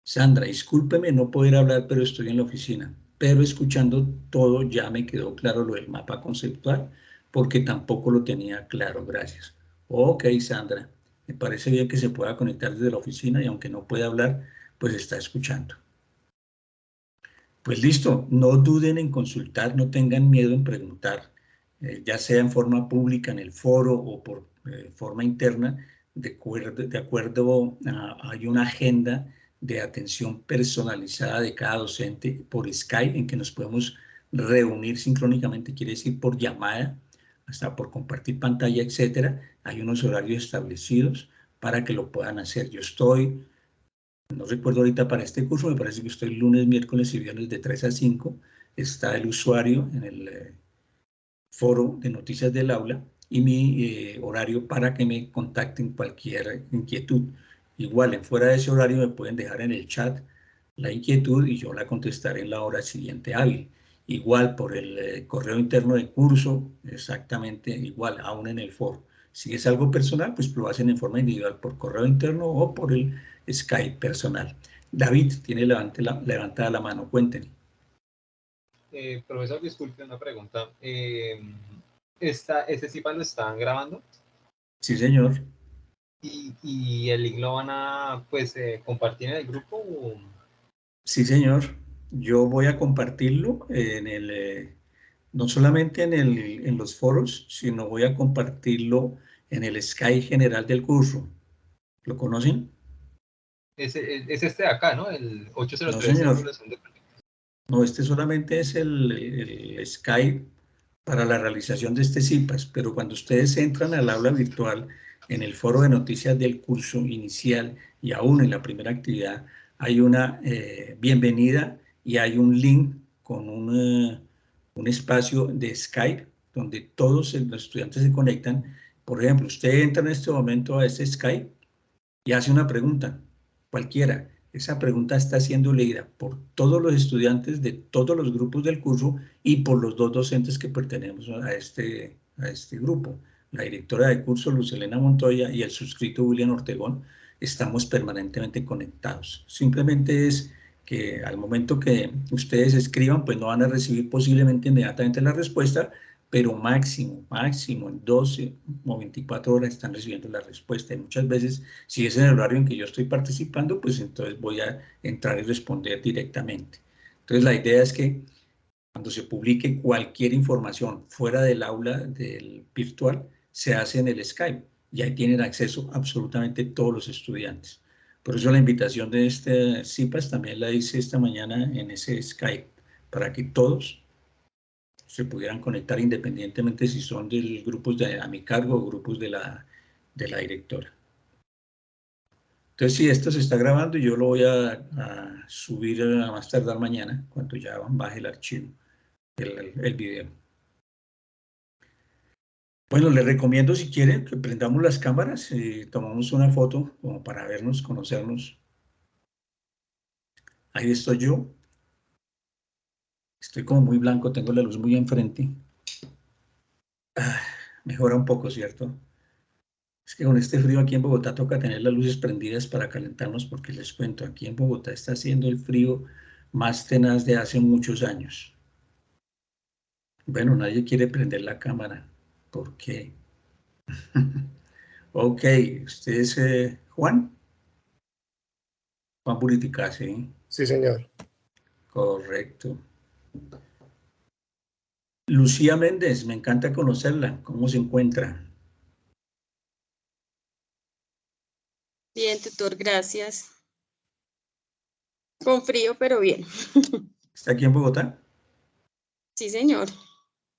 Sandra, discúlpeme no poder hablar, pero estoy en la oficina. Pero escuchando todo ya me quedó claro lo del mapa conceptual, porque tampoco lo tenía claro. Gracias. Ok, Sandra, me parece bien que se pueda conectar desde la oficina y aunque no pueda hablar, pues está escuchando. Pues listo, no duden en consultar, no tengan miedo en preguntar, ya sea en forma pública en el foro o por forma interna, de acuerdo hay una agenda de atención personalizada de cada docente por Skype, en que nos podemos reunir sincrónicamente, quiere decir por llamada, hasta por compartir pantalla, etcétera. Hay unos horarios establecidos para que lo puedan hacer. Yo estoy... No recuerdo ahorita para este curso, me parece que estoy lunes, miércoles y viernes de 3 a 5. Está el usuario en el foro de noticias del aula y mi horario para que me contacten cualquier inquietud. Igual, en fuera de ese horario me pueden dejar en el chat la inquietud y yo la contestaré en la hora siguiente hábil. Igual por el correo interno de curso, exactamente igual, aún en el foro. Si es algo personal, pues lo hacen en forma individual por correo interno o por el Skype personal. David tiene levantada la mano, cuéntenme. Profesor, disculpe una pregunta. ¿Este CIPA lo están grabando? Sí, señor. ¿Y el link lo van a pues, compartir en el grupo? ¿O? Sí, señor. Yo voy a compartirlo no solamente en los foros, sino voy a compartirlo en el Skype general del curso. ¿Lo conocen? Es este de acá, ¿no? El 803. No, señor. No, este solamente es el Skype para la realización de este CIPAS, pero cuando ustedes entran al aula virtual, en el foro de noticias del curso inicial y aún en la primera actividad, hay una bienvenida y hay un link con un espacio de Skype donde todos los estudiantes se conectan. Por ejemplo, usted entra en este momento a este Skype y hace una pregunta, cualquiera. Esa pregunta está siendo leída por todos los estudiantes de todos los grupos del curso y por los dos docentes que pertenecemos a este grupo. La directora de curso, Luz Elena Montoya, y el suscrito William Ortegón, estamos permanentemente conectados. Simplemente es que al momento que ustedes escriban, pues no van a recibir posiblemente inmediatamente la respuesta, pero máximo en 12 o 24 horas están recibiendo la respuesta. Y muchas veces, si es en el horario en que yo estoy participando, pues entonces voy a entrar y responder directamente. Entonces la idea es que cuando se publique cualquier información fuera del aula del virtual, se hace en el Skype y ahí tienen acceso absolutamente todos los estudiantes. Por eso la invitación de este CIPAS también la hice esta mañana en ese Skype, para que todos se pudieran conectar independientemente si son de los grupos a mi cargo o grupos de la directora. Entonces, sí, esto se está grabando y yo lo voy a subir a más tardar mañana, cuando ya baje el archivo, el video. Bueno, les recomiendo, si quieren, que prendamos las cámaras y tomamos una foto como para vernos, conocernos. Ahí estoy yo. Estoy como muy blanco, tengo la luz muy enfrente. Mejora un poco, ¿cierto? Es que con este frío aquí en Bogotá toca tener las luces prendidas para calentarnos, porque les cuento, aquí en Bogotá está haciendo el frío más tenaz de hace muchos años. Bueno, nadie quiere prender la cámara. ¿Por qué? Ok, ¿usted es Juan? Juan Buritica, ¿sí? Sí, señor. Correcto. Lucía Méndez, me encanta conocerla. ¿Cómo se encuentra? Bien, tutor, gracias. Con frío, pero bien. ¿Está aquí en Bogotá? Sí, señor.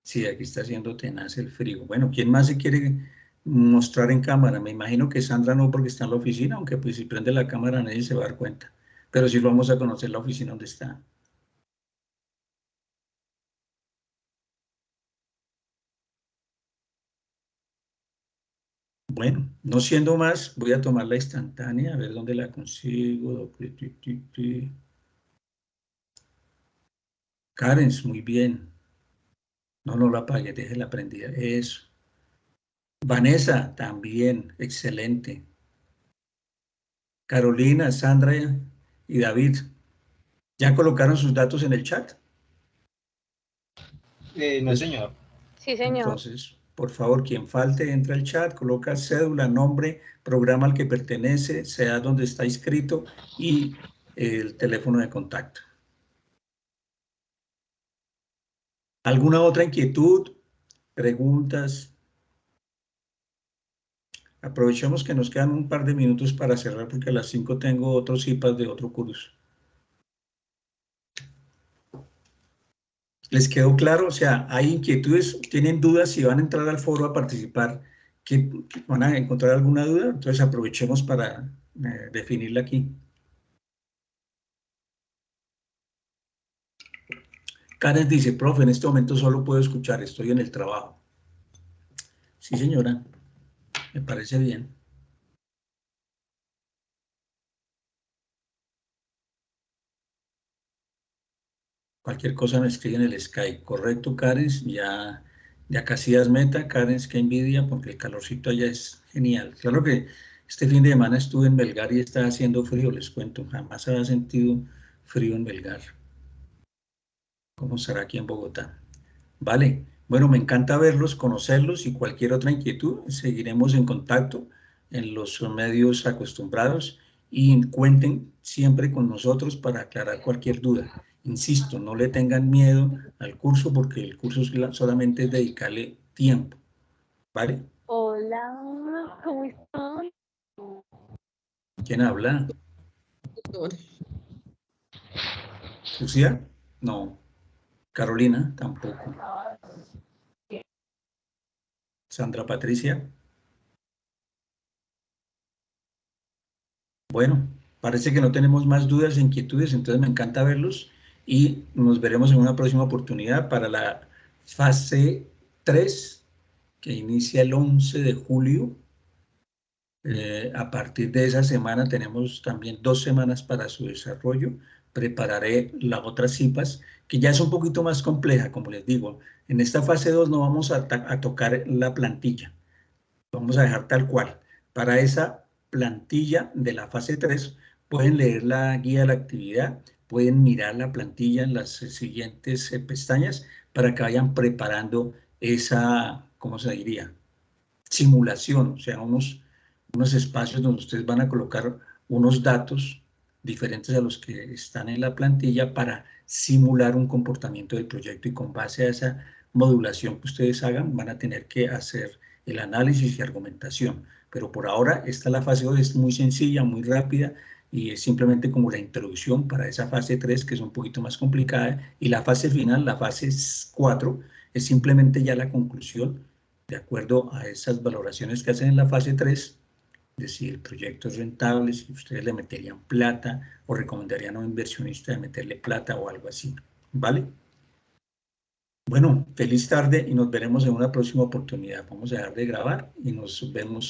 Sí, aquí está haciendo tenaz el frío. Bueno, ¿quién más se quiere mostrar en cámara. Me imagino que Sandra no, porque está en la oficina, aunque pues si prende la cámara nadie se va a dar cuenta. Pero sí vamos a conocer la oficina donde está. Bueno, no siendo más, voy a tomar la instantánea, a ver dónde la consigo. Karen, muy bien. No, no la apague, déjela prendida. Eso. Vanessa, también, excelente. Carolina, Sandra y David, ¿ya colocaron sus datos en el chat? No, señor. Sí, señor. Entonces, por favor, quien falte, entra al chat, coloca cédula, nombre, programa al que pertenece, sea donde está inscrito y el teléfono de contacto. ¿Alguna otra inquietud? ¿Preguntas? Aprovechemos que nos quedan un par de minutos para cerrar porque a las 5 tengo otros IPAs de otro curso. ¿Les quedó claro? O sea, hay inquietudes, tienen dudas si van a entrar al foro a participar, que van a encontrar alguna duda, entonces aprovechemos para definirla aquí. Karen dice, profe, en este momento solo puedo escuchar, estoy en el trabajo. Sí, señora, me parece bien. Cualquier cosa me escribe en el Skype. Correcto, Karen, ya casi das meta. Karen, qué envidia, porque el calorcito allá es genial. Claro que este fin de semana estuve en Melgar y está haciendo frío, les cuento. Jamás había sentido frío en Melgar. ¿Cómo será aquí en Bogotá? Vale, bueno, me encanta verlos, conocerlos y cualquier otra inquietud, seguiremos en contacto en los medios acostumbrados y cuenten siempre con nosotros para aclarar cualquier duda. Insisto, no le tengan miedo al curso porque el curso solamente es dedicarle tiempo, ¿vale? Hola, ¿cómo están? ¿Quién habla? ¿Lucía? No. Carolina, tampoco. Sandra Patricia. Bueno, parece que no tenemos más dudas e inquietudes, entonces me encanta verlos y nos veremos en una próxima oportunidad para la fase 3, que inicia el 11 de julio. A partir de esa semana tenemos también 2 semanas para su desarrollo. Prepararé las otras CIPAs, que ya es un poquito más compleja, como les digo. En esta fase 2 no vamos a tocar la plantilla, vamos a dejar tal cual. Para esa plantilla de la fase 3, pueden leer la guía de la actividad, pueden mirar la plantilla en las siguientes pestañas para que vayan preparando esa, ¿cómo se diría? Simulación, o sea, unos espacios donde ustedes van a colocar unos datos diferentes a los que están en la plantilla para simular un comportamiento del proyecto y con base a esa modulación que ustedes hagan van a tener que hacer el análisis y argumentación. Pero por ahora esta la fase 2 es muy sencilla, muy rápida y es simplemente como la introducción para esa fase 3 que es un poquito más complicada y la fase final, la fase 4, es simplemente ya la conclusión de acuerdo a esas valoraciones que hacen en la fase 3, decir, proyectos rentables, si ustedes le meterían plata o recomendarían a un inversionista de meterle plata o algo así, ¿vale? Bueno, feliz tarde y nos veremos en una próxima oportunidad. Vamos a dejar de grabar y nos vemos